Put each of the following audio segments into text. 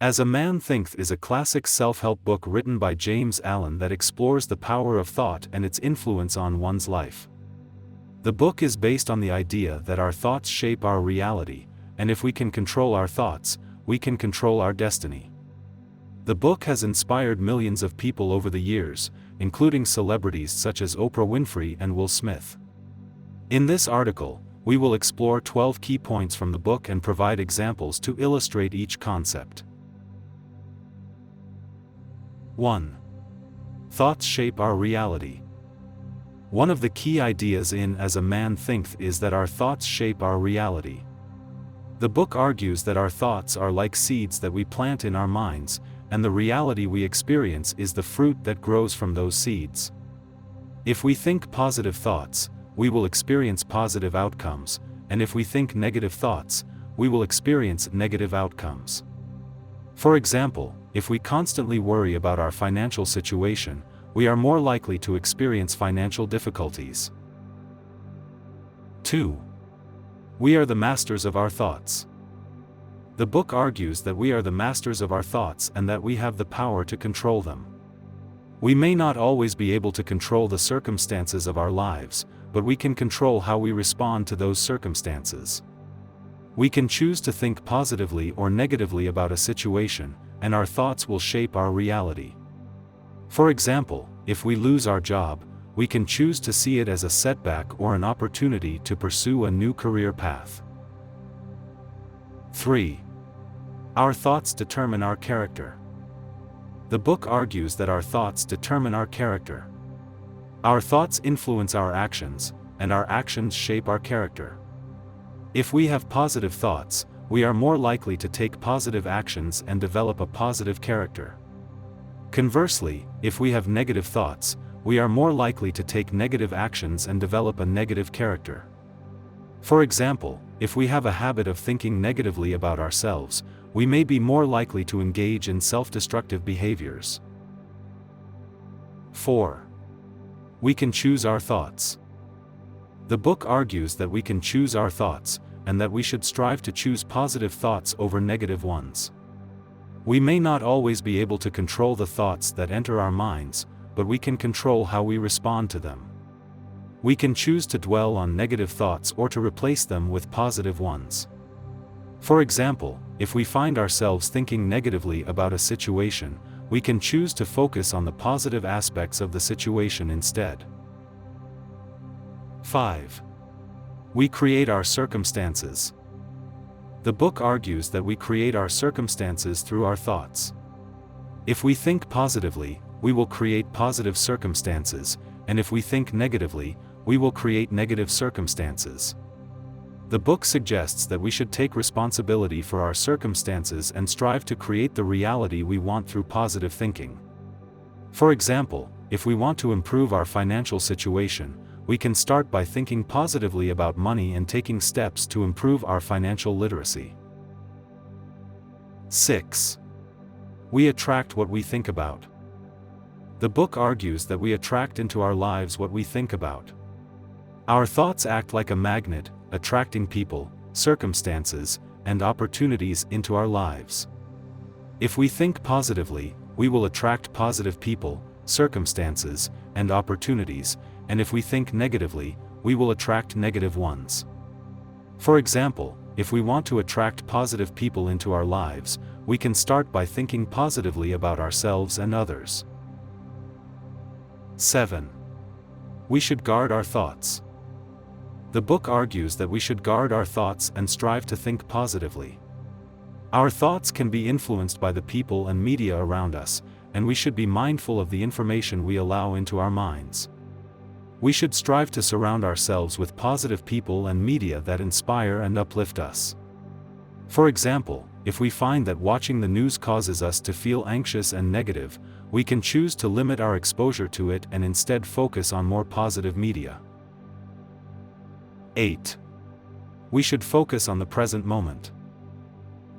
As a Man Thinketh is a classic self-help book written by James Allen that explores the power of thought and its influence on one's life. The book is based on the idea that our thoughts shape our reality, and if we can control our thoughts, we can control our destiny. The book has inspired millions of people over the years, including celebrities such as Oprah Winfrey and Will Smith. In this article, we will explore 12 key points from the book and provide examples to illustrate each concept. 1. Thoughts shape our reality. One of the key ideas in As a Man Thinketh is that our thoughts shape our reality. The book argues that our thoughts are like seeds that we plant in our minds, and the reality we experience is the fruit that grows from those seeds. If we think positive thoughts, we will experience positive outcomes, and if we think negative thoughts, we will experience negative outcomes. For example, if we constantly worry about our financial situation, we are more likely to experience financial difficulties. 2. We are the masters of our thoughts. The book argues that we are the masters of our thoughts and that we have the power to control them. We may not always be able to control the circumstances of our lives, but we can control how we respond to those circumstances. We can choose to think positively or negatively about a situation, and our thoughts will shape our reality. For example, if we lose our job, we can choose to see it as a setback or an opportunity to pursue a new career path. 3. Our thoughts determine our character. The book argues that our thoughts determine our character. Our thoughts influence our actions, and our actions shape our character. If we have positive thoughts, we are more likely to take positive actions and develop a positive character. Conversely, if we have negative thoughts, we are more likely to take negative actions and develop a negative character. For example, if we have a habit of thinking negatively about ourselves, we may be more likely to engage in self-destructive behaviors. 4. We can choose our thoughts. The book argues that we can choose our thoughts, and that we should strive to choose positive thoughts over negative ones. We may not always be able to control the thoughts that enter our minds, but we can control how we respond to them. We can choose to dwell on negative thoughts or to replace them with positive ones. For example, if we find ourselves thinking negatively about a situation, we can choose to focus on the positive aspects of the situation instead. 5. We create our circumstances. The book argues that we create our circumstances through our thoughts. If we think positively, we will create positive circumstances, and if we think negatively, we will create negative circumstances. The book suggests that we should take responsibility for our circumstances and strive to create the reality we want through positive thinking. For example, if we want to improve our financial situation, we can start by thinking positively about money and taking steps to improve our financial literacy. 6. We attract what we think about. The book argues that we attract into our lives what we think about. Our thoughts act like a magnet, attracting people, circumstances, and opportunities into our lives. If we think positively, we will attract positive people, circumstances, and opportunities, and if we think negatively, we will attract negative ones. For example, if we want to attract positive people into our lives, we can start by thinking positively about ourselves and others. 7. We should guard our thoughts. The book argues that we should guard our thoughts and strive to think positively. Our thoughts can be influenced by the people and media around us, and we should be mindful of the information we allow into our minds. We should strive to surround ourselves with positive people and media that inspire and uplift us. For example, if we find that watching the news causes us to feel anxious and negative, we can choose to limit our exposure to it and instead focus on more positive media. 8. We should focus on the present moment.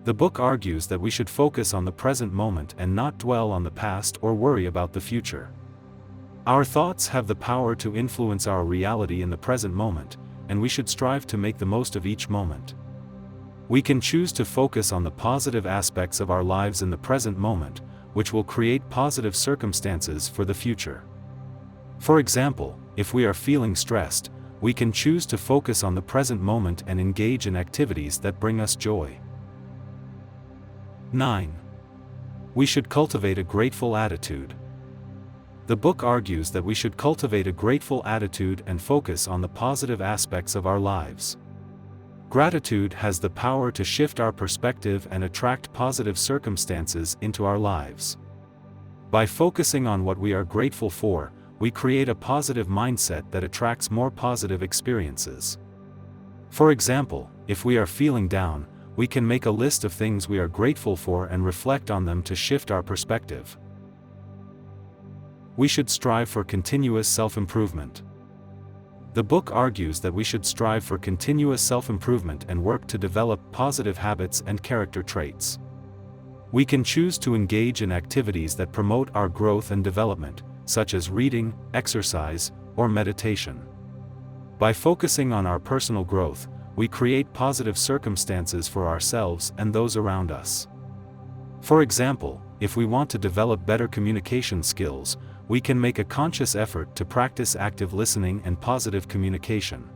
The book argues that we should focus on the present moment and not dwell on the past or worry about the future. Our thoughts have the power to influence our reality in the present moment, and we should strive to make the most of each moment. We can choose to focus on the positive aspects of our lives in the present moment, which will create positive circumstances for the future. For example, if we are feeling stressed, we can choose to focus on the present moment and engage in activities that bring us joy. 9. We should cultivate a grateful attitude. The book argues that we should cultivate a grateful attitude and focus on the positive aspects of our lives. Gratitude has the power to shift our perspective and attract positive circumstances into our lives. By focusing on what we are grateful for, we create a positive mindset that attracts more positive experiences. For example, if we are feeling down, we can make a list of things we are grateful for and reflect on them to shift our perspective. We should strive for continuous self-improvement. The book argues that we should strive for continuous self-improvement and work to develop positive habits and character traits. We can choose to engage in activities that promote our growth and development, such as reading, exercise, or meditation. By focusing on our personal growth, we create positive circumstances for ourselves and those around us. For example, if we want to develop better communication skills, we can make a conscious effort to practice active listening and positive communication.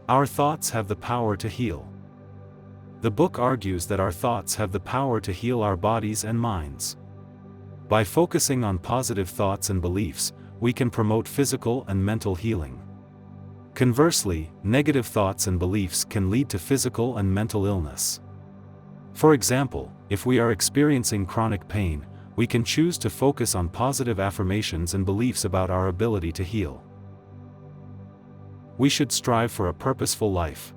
Our thoughts have the power to heal. The book argues that our thoughts have the power to heal our bodies and minds. By focusing on positive thoughts and beliefs, we can promote physical and mental healing. Conversely, negative thoughts and beliefs can lead to physical and mental illness. For example, if we are experiencing chronic pain, we can choose to focus on positive affirmations and beliefs about our ability to heal. We should strive for a purposeful life.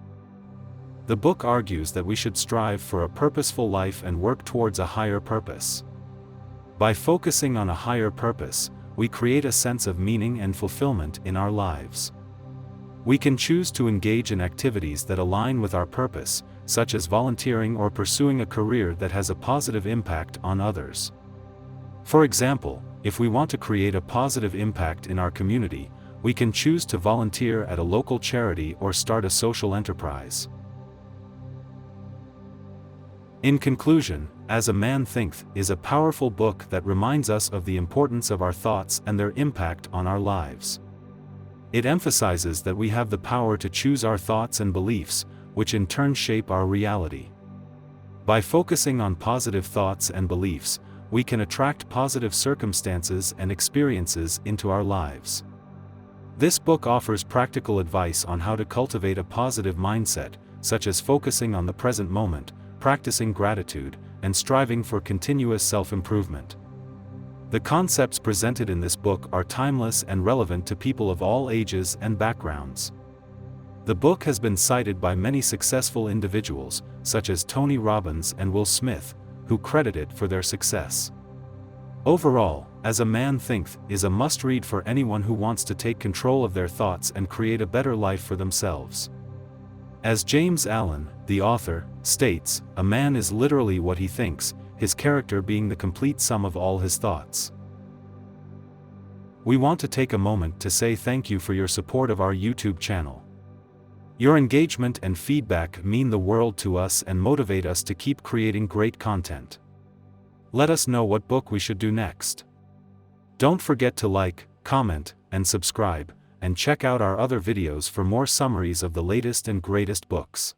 The book argues that we should strive for a purposeful life and work towards a higher purpose. By focusing on a higher purpose, we create a sense of meaning and fulfillment in our lives. We can choose to engage in activities that align with our purpose, such as volunteering or pursuing a career that has a positive impact on others. For example, if we want to create a positive impact in our community, we can choose to volunteer at a local charity or start a social enterprise. In conclusion, As a Man Thinketh is a powerful book that reminds us of the importance of our thoughts and their impact on our lives. It emphasizes that we have the power to choose our thoughts and beliefs, which in turn shape our reality. By focusing on positive thoughts and beliefs, we can attract positive circumstances and experiences into our lives. This book offers practical advice on how to cultivate a positive mindset, such as focusing on the present moment, practicing gratitude, and striving for continuous self-improvement. The concepts presented in this book are timeless and relevant to people of all ages and backgrounds. The book has been cited by many successful individuals, such as Tony Robbins and Will Smith, who credit it for their success. Overall, As a Man Thinketh is a must-read for anyone who wants to take control of their thoughts and create a better life for themselves. As James Allen, the author, states, a man is literally what he thinks, his character being the complete sum of all his thoughts. We want to take a moment to say thank you for your support of our YouTube channel. Your engagement and feedback mean the world to us and motivate us to keep creating great content. Let us know what book we should do next. Don't forget to like, comment, and subscribe, and check out our other videos for more summaries of the latest and greatest books.